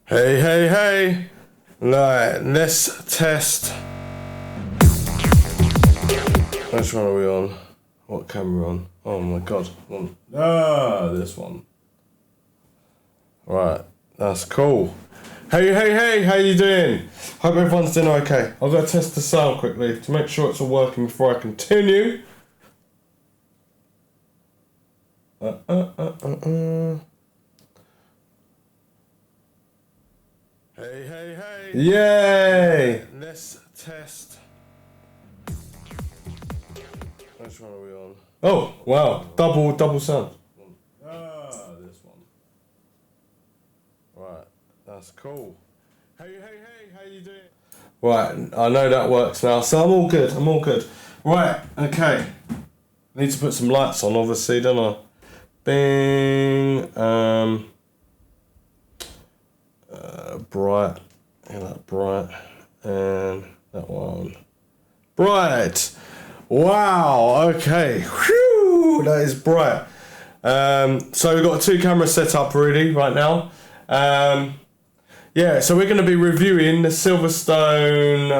Hey, hey, hey! Right, let's test. Which one are we on? What camera are we on? Oh my god. This one. Right, that's cool. Hey, hey, hey, how you doing? Hope everyone's doing okay. I've got to test the sound quickly to make sure it's all working before I continue. Hey, hey, hey. Yay! Let's test. Which one are we on? Oh, wow. Double sound. This one. Right, that's cool. Hey, hey, hey, how you doing? Right, I know that works now, so I'm all good. Right, okay. Need to put some lights on, obviously, don't I? Bing. Bright. Yeah, that bright. And that one. Bright. Wow, okay. Whew, that is bright. So we've got 2 cameras set up really right now. Yeah, so we're going to be reviewing the Silverstone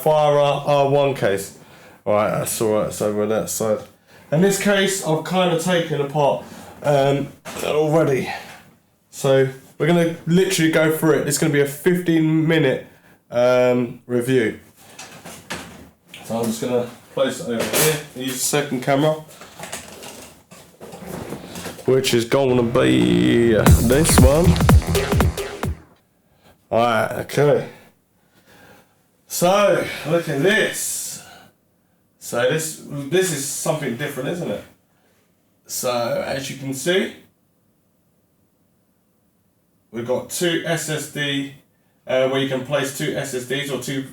Fara R1 case. Alright, that's alright, it's over on that side. And this case I've kind of taken apart already. So we're going to literally go through it. It's going to be a 15-minute review. So I'm just going to place it over here. Use the second camera, which is going to be this one. Alright, okay. So, look at this. So this is something different, isn't it? So, as you can see, we've got 2 SSD, where you can place 2 SSDs or two.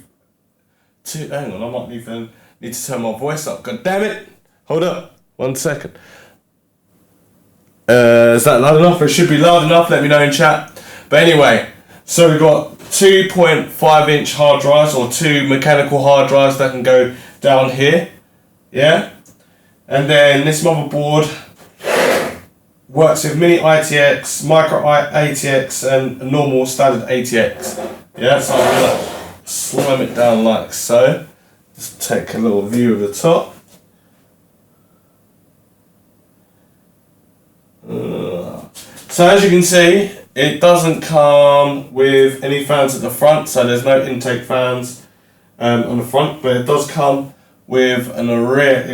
Hang on, I might even need to turn my voice up. God damn it! Hold up, 1 second. Is that loud enough? It should be loud enough. Let me know in chat. But anyway, so we've got 2.5-inch hard drives or 2 mechanical hard drives that can go down here. Yeah, and then this motherboard works with Mini-ITX, micro-ATX, and a normal standard ATX. Yeah, so I'm gonna slam it down like so. Just take a little view of the top. So as you can see, it doesn't come with any fans at the front, so there's no intake fans on the front, but it does come with a rear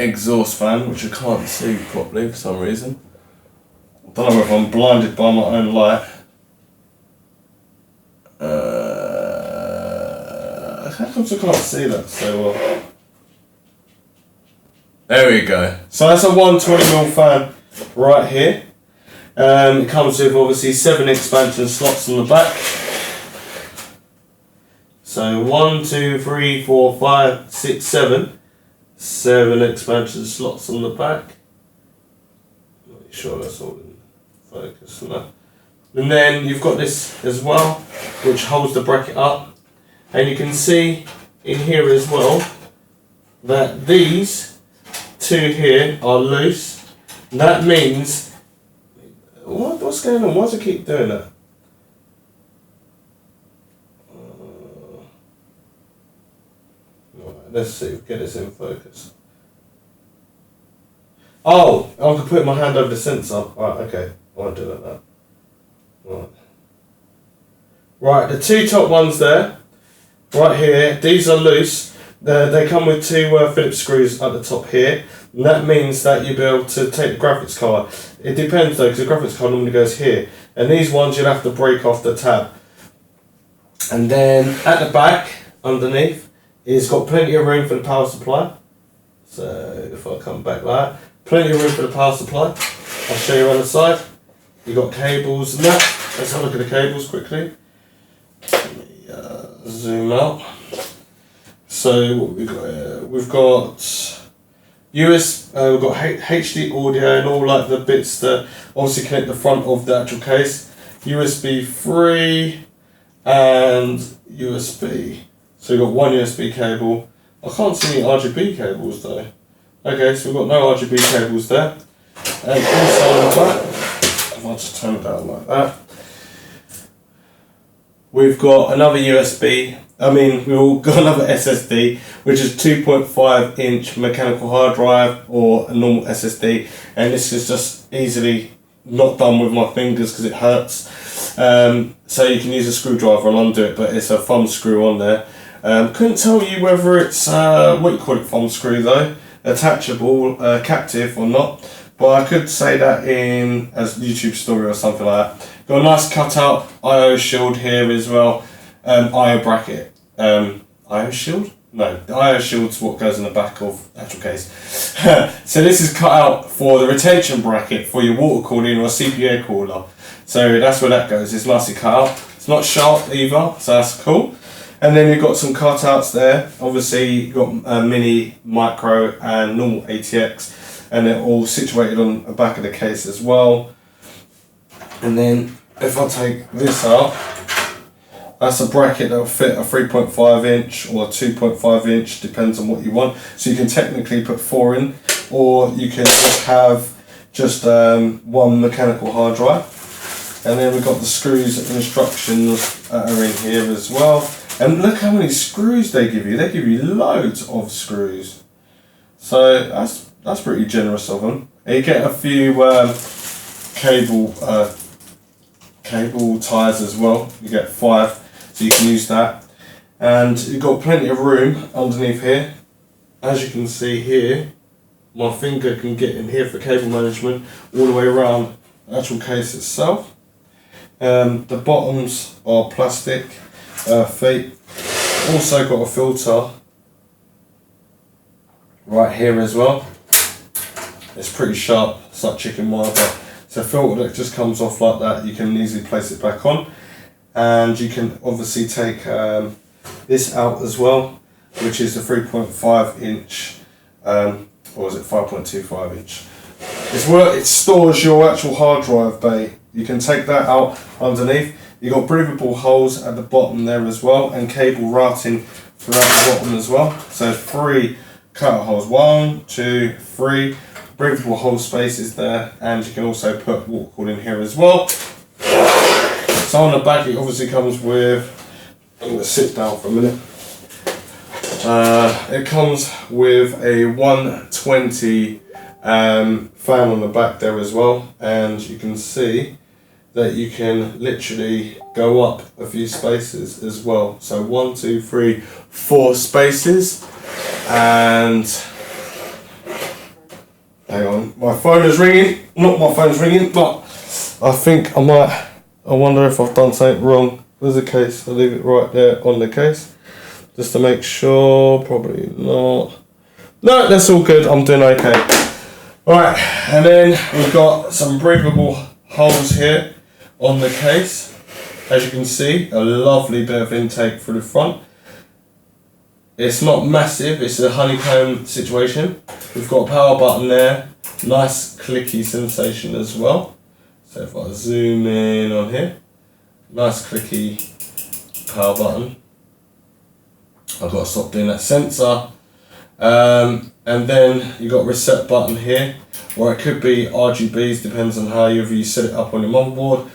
exhaust fan, which I can't see properly for some reason. I don't know if I'm blinded by my own light. How come I can't see that so well? There we go. So that's a 120mm fan right here. It comes with obviously 7 expansion slots on the back. So 1, 2, 3, 4, 5, 6, 7. 7 expansion slots on the back. Not sure that's all in focus enough. And then you've got this as well, which holds the bracket up. And you can see in here as well that these 2 here are loose. And that means, what's going on? Why does it keep doing that? Let's see, get this in focus. Oh, I can put my hand over the sensor. Right, okay. I won't do that now. Right, the 2 top ones there, right here, these are loose. They come with 2 Phillips screws at the top here. And that means that you'll be able to take the graphics card. It depends though, because the graphics card normally goes here. And these ones you'll have to break off the tab. And then at the back, underneath, it's got plenty of room for the power supply. So if I come back like that, plenty of room for the power supply. I'll show you on the side. You've got cables and that. Let's have a look at the cables quickly. Let me zoom out. So what we've got here, we've got we've got HD audio and all like the bits that obviously connect the front of the actual case. USB 3 and USB. So we've got 1 USB cable. I can't see any RGB cables though. Okay, so we've got no RGB cables there. And also on the back, if I just turn it down like that. We've got another we've got another SSD, which is 2.5 inch mechanical hard drive or a normal SSD, and this is just easily not done with my fingers because it hurts. So you can use a screwdriver and undo it, but it's a thumb screw on there. Couldn't tell you whether it's what you call it, thumb screw though, attachable, captive or not, but I could say that in a YouTube story or something like that. Got a nice cutout IO shield here as well, IO bracket. IO shield? No, the IO shield's what goes in the back of the actual case. So this is cut out for the retention bracket for your water cooling or CPU air cooler. So that's where that goes. It's nicely cut out. It's not sharp either, so that's cool. And then you've got some cutouts there. Obviously you've got mini, micro and normal ATX, and they're all situated on the back of the case as well. And then if I take this out, that's a bracket that will fit a 3.5 inch or 2.5 inch, depends on what you want. So you can technically put 4 in, or you can just have just one mechanical hard drive. And then we've got the screws and instructions that are in here as well. And look how many screws they give you. They give you loads of screws. So that's pretty generous of them. And you get a few cable ties as well. You get 5, so you can use that. And you've got plenty of room underneath here. As you can see here, my finger can get in here for cable management all the way around the actual case itself. The bottoms are plastic feet. Also got a filter right here as well. It's pretty sharp, it's like chicken wire, but it's a filter that just comes off like that. You can easily place it back on, and you can obviously take this out as well, which is a 3.5 inch, or is it 5.25 inch? It stores your actual hard drive bay. You can take that out underneath. You've got breathable holes at the bottom there as well, and cable routing throughout the bottom as well. So 3 cutout holes, 1, 2, 3. Breathable hole spaces there, and you can also put water cooling in here as well. So on the back it obviously comes with, I'm going to sit down for a minute. It comes with a 120 fan on the back there as well, and you can see that you can literally go up a few spaces as well. So 1, 2, 3, 4 spaces, and hang on, my phone is ringing. Not my phone's ringing, but I think I wonder if I've done something wrong. There's a case, I'll leave it right there on the case, just to make sure. Probably not. No, that's all good, I'm doing okay. Alright, and then we've got some breathable holes here on the case. As you can see, a lovely bit of intake through the front. It's not massive, it's a honeycomb situation. We've got a power button there, nice clicky sensation as well. So if I zoom in on here, nice clicky power button. I've got to stop doing that sensor. And then you've got a reset button here, or it could be RGBs, depends on how you set it up on your motherboard.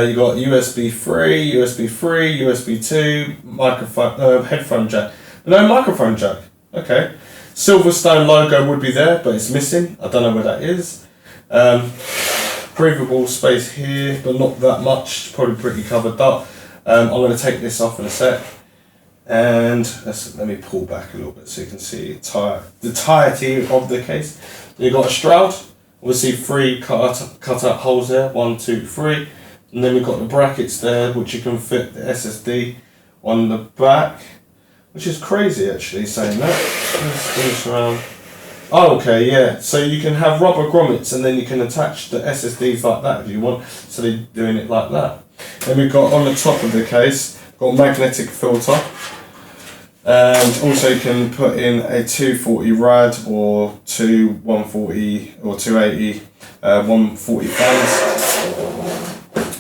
You've got USB 3, USB 3, USB 2, microphone, headphone jack. No microphone jack. Okay. Silverstone logo would be there, but it's missing. I don't know where that is. Breathable space here, but not that much. Probably pretty covered up. I'm going to take this off in a sec. And let me pull back a little bit so you can see the entirety of the case. You've got a shroud. Obviously 3 cut out holes there. 1, 2, 3. And then we've got the brackets there, which you can fit the SSD on the back. Which is crazy actually saying that. Let's spin this around. Oh, okay, yeah. So you can have rubber grommets and then you can attach the SSDs like that if you want. So they're doing it like that. Then we've got on the top of the case, got a magnetic filter. And also you can put in a 240 rad or 2 140 or 280 140 fans.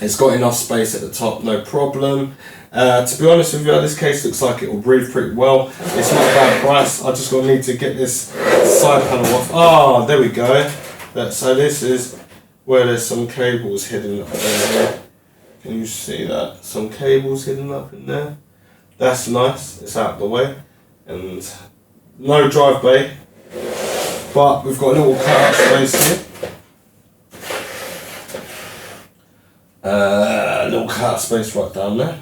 It's got enough space at the top, no problem. To be honest with you, this case looks like it will breathe pretty well. It's not a bad price. I just need to get this side panel off. Ah, there we go. So this is where there's some cables hidden up there. Can you see that? Some cables hidden up in there. That's nice, it's out of the way. And no drive bay, but we've got a little cut-out space here. A little cut-out space right down there.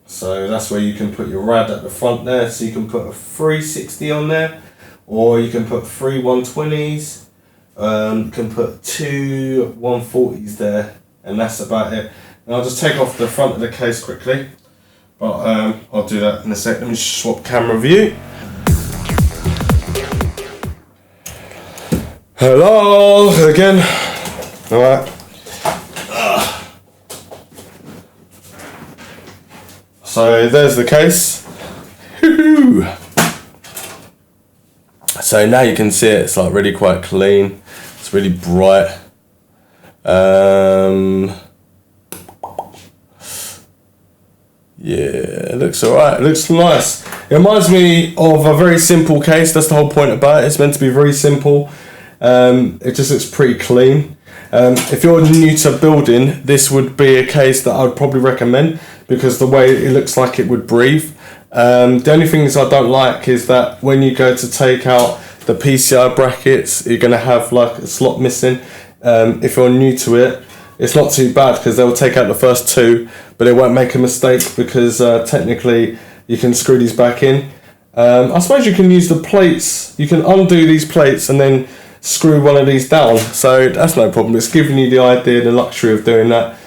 So that's where you can put your rad at the front there. So you can put a 360 on there, or you can put 3 120s. You can put 2 140s there, and that's about it. And I'll just take off the front of the case quickly, but I'll do that in a sec. Let me just swap camera view. Hello again. All right. So there's the case. Woo-hoo. So now you can see it, it's like really quite clean. It's really bright. Yeah, it looks alright. It looks nice. It reminds me of a very simple case. That's the whole point about it. It's meant to be very simple. It just looks pretty clean. If you're new to building, this would be a case that I would probably recommend, because the way it looks like it would breathe. The only things I don't like is that when you go to take out the PCI brackets, you're going to have like a slot missing. If you're new to it, it's not too bad, because they'll take out the first 2, but they won't make a mistake, because technically you can screw these back in. I suppose you can use the plates. You can undo these plates and then screw one of these down, so that's no problem. It's giving you the idea, the luxury of doing that.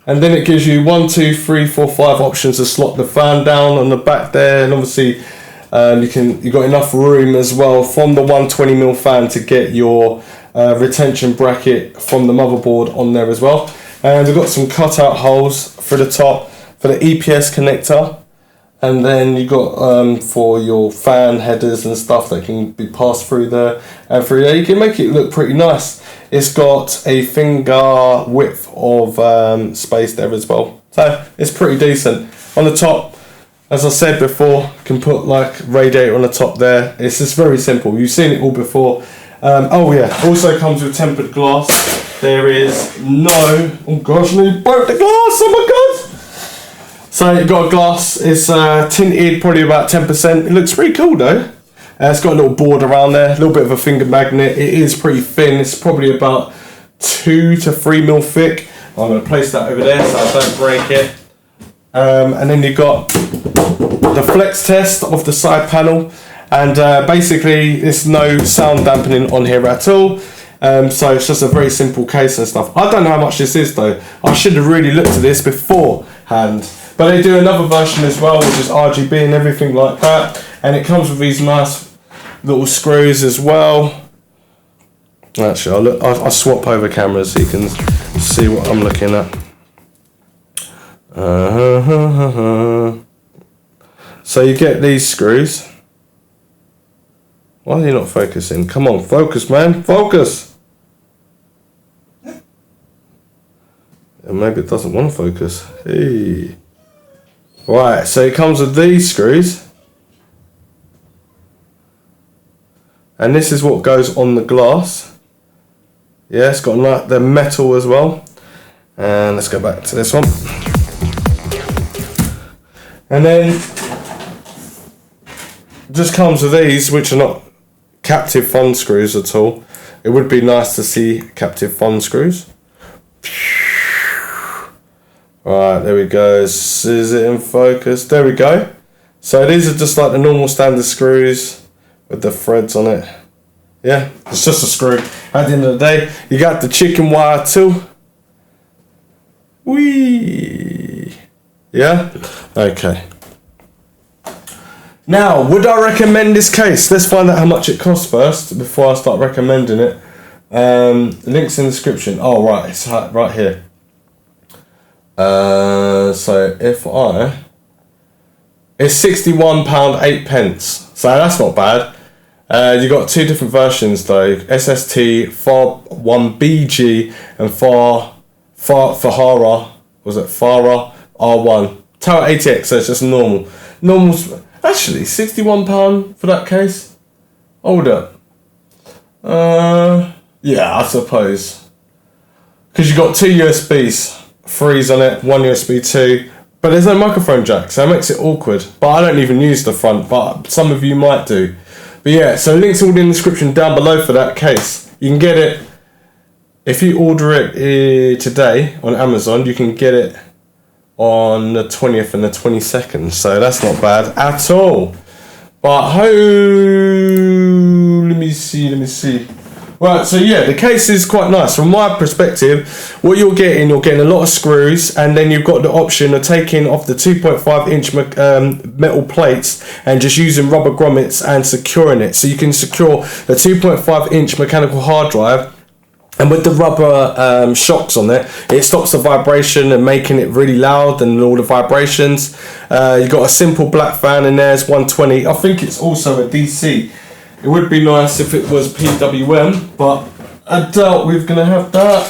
And then it gives you 1, 2, 3, 4, 5 options to slot the fan down on the back there, and obviously you've got enough room as well from the 120mm fan to get your retention bracket from the motherboard on there as well. And we've got some cutout holes for the top for the EPS connector, and then you've got for your fan headers and stuff that can be passed through there, and through there you can make it look pretty nice. It's got a finger width of space there as well, so it's pretty decent. On the top, as I said before, you can put like radiator on the top there. It's just very simple. You've seen it all before. Oh yeah, also comes with tempered glass. There is no, oh gosh, I broke the glass, oh my god! So you've got a glass, it's tinted probably about 10%. It looks pretty cool though. It's got a little board around there, a little bit of a finger magnet. It is pretty thin, it's probably about 2 to 3mm thick. I'm going to place that over there so I don't break it. And then you've got the flex test of the side panel. And basically there's no sound dampening on here at all. So it's just a very simple case and stuff. I don't know how much this is though. I should have really looked at this beforehand. But they do another version as well, which is RGB and everything like that. And it comes with these nice little screws as well. Actually, I'll swap over cameras so you can see what I'm looking at. So you get these screws. Why are you not focusing? Come on, focus, man, focus. And maybe it doesn't want to focus. Hey. Right, so it comes with these screws. And this is what goes on the glass. Yeah, it's got the metal as well. And let's go back to this one. And then just comes with these, which are not captive fond screws at all. It would be nice to see captive fond screws. Right, there we go. Is it in focus? There we go. So these are just like the normal standard screws with the threads on it. Yeah, it's just a screw. At the end of the day, you got the chicken wire too. Whee! Yeah? Okay. Now, would I recommend this case? Let's find out how much it costs first before I start recommending it. Links in the description. Oh, right, it's right here. So if it's £61.08. So that's not bad. You got 2 different versions though. SST Far 1BG and Fara. Was it Fara R1? Tower ATX. So it's just normal. Actually, £61 for that case. Hold up. Yeah, I suppose. Because you've got 2 USBs, 3's on it, 1 USB 2. But there's no microphone jack, so it makes it awkward. But I don't even use the front, but some of you might do. But yeah, so links all in the description down below for that case. You can get it, if you order it today on Amazon, you can get it on the 20th and the 22nd. So that's not bad at all. But let me see. Right, so yeah, the case is quite nice. From my perspective, what you're getting a lot of screws, and then you've got the option of taking off the 2.5 inch metal plates and just using rubber grommets and securing it. So you can secure the 2.5 inch mechanical hard drive, and with the rubber shocks on it, it stops the vibration and making it really loud and all the vibrations. You've got a simple black fan in there, it's 120. I think it's also a DC. It would be nice if it was PWM, but I doubt we're going to have that.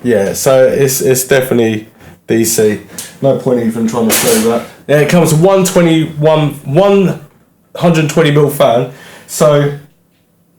Yeah, so it's definitely DC. No point even trying to show that. Yeah, it comes with 120mm fan. So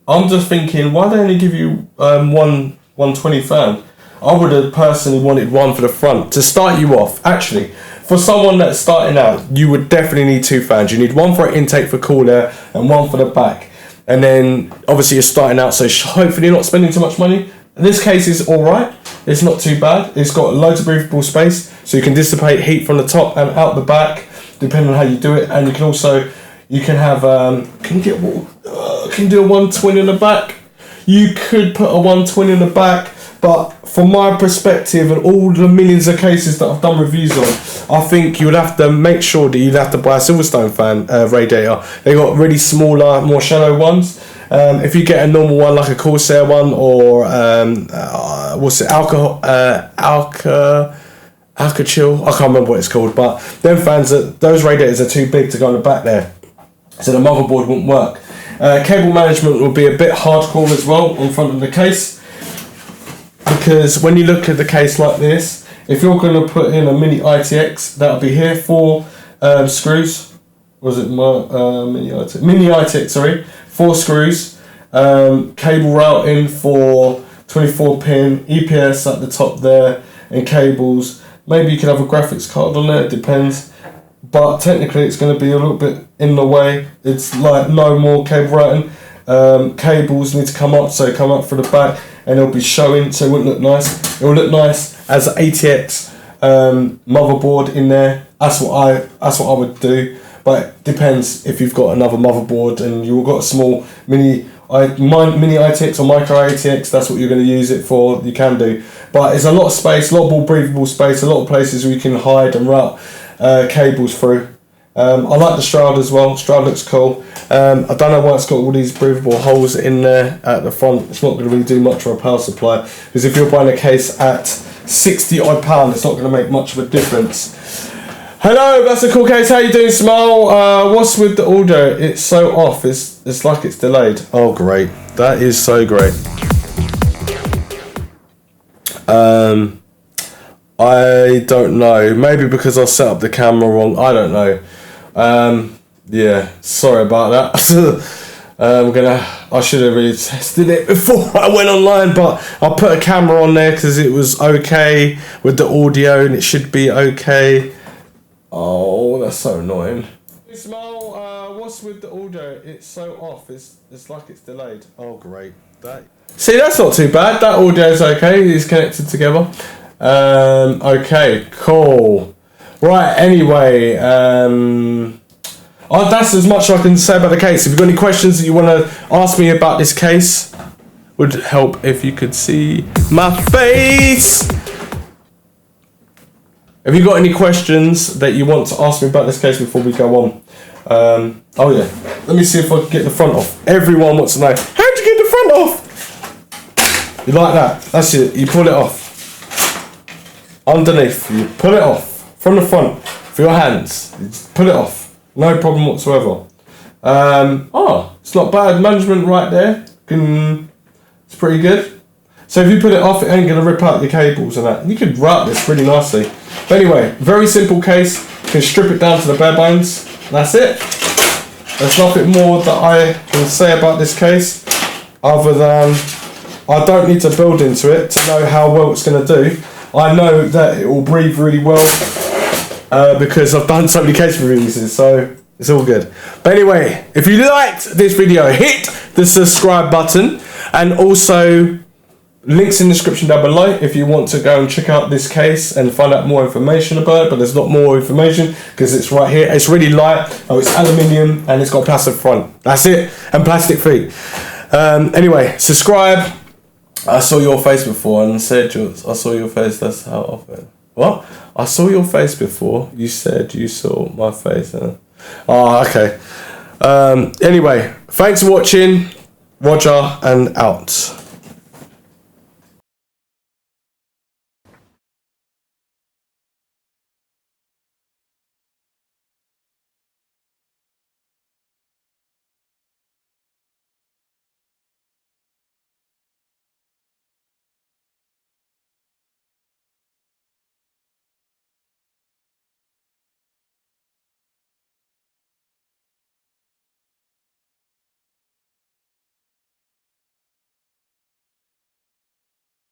I'm just thinking, why don't they only give you 120 fan? I would have personally wanted one for the front to start you off. Actually, for someone that's starting out, you would definitely need 2 fans. You need one for an intake for cool air and one for the back. And then obviously you're starting out, so hopefully you're not spending too much money. In this case, it's all right. It's not too bad. It's got loads of breathable space, so you can dissipate heat from the top and out the back, depending on how you do it. And you can also, you can have, can you do a 120 in the back? You could put a 120 in the back, but from my perspective and all the millions of cases that I've done reviews on, I think you would have to make sure that you'd have to buy a Silverstone fan radiator. They got really smaller, more shallow ones. If you get a normal one like a Corsair one or what's it, Alka Chill, I can't remember what it's called, but them fans, those radiators are too big to go on the back there, so the motherboard wouldn't work. Cable management will be a bit hardcore as well on front of the case, because when you look at the case like this, if you're going to put in a Mini-ITX, that'll be here, 4 screws. Was it Mini-ITX? Mini-ITX, sorry. 4 screws. Cable routing for 24 pin, EPS at the top there, and cables. Maybe you could have a graphics card on there, it depends. But technically it's going to be a little bit in the way. It's like no more cable routing. Cables need to come up, so come up for the back, and it'll be showing, so it wouldn't look nice. It will look nice as an ATX motherboard in there. That's what I would do. But it depends if you've got another motherboard and you've got a small Mini-ITX or micro-ITX, that's what you're going to use it for, you can do. But it's a lot of space, a lot of breathable space, a lot of places where you can hide and route cables through. I like the Stroud as well. Stroud looks cool. I don't know why it's got all these breathable holes in there at the front. It's not going to really do much for a power supply, because if you're buying a case at £60 odd, it's not going to make much of a difference. Hello, that's a cool case. How you doing, Smile? What's with the audio? It's so off. It's like it's delayed. Oh, great. That is so great. I don't know. Maybe because I set up the camera wrong. I don't know. Yeah, sorry about that. I should have really tested it before I went online, but I put a camera on there because it was okay with the audio, and it should be okay. Oh, that's so annoying. Smile, what's with the audio? It's so off. It's like it's delayed. Oh, great. See, that's not too bad. That audio's okay. It's connected together. Okay, cool. Right, anyway, that's as much I can say about the case. If you've got any questions that you want to ask me about this case, would help if you could see my face. Have you got any questions that you want to ask me about this case before we go on? Oh yeah, let me see if I can get the front off. Everyone wants to know, how'd you get the front off? You like that? That's it, you pull it off. Underneath, you pull it off from the front for your hands. You just pull it off, no problem whatsoever. It's not bad management right there. It's pretty good. So if you put it off, it ain't gonna rip out your cables and that. You could route this pretty nicely. But anyway, very simple case. You can strip it down to the bare bones. That's it. There's nothing more that I can say about this case other than I don't need to build into it to know how well it's going to do. I know that it will breathe really well because I've done so many case reviews, so it's all good. But anyway, if you liked this video, hit the subscribe button, and also links in the description down below if you want to go and check out this case and find out more information about it. But there's not more information because it's right here. It's really light. Oh, it's aluminium and it's got plastic front. That's it, and plastic feet. Anyway, subscribe. I saw your face before and said yours. I saw your face. That's how often. What? I saw your face before. You said you saw my face. Oh, okay. Anyway, thanks for watching. Roger and out.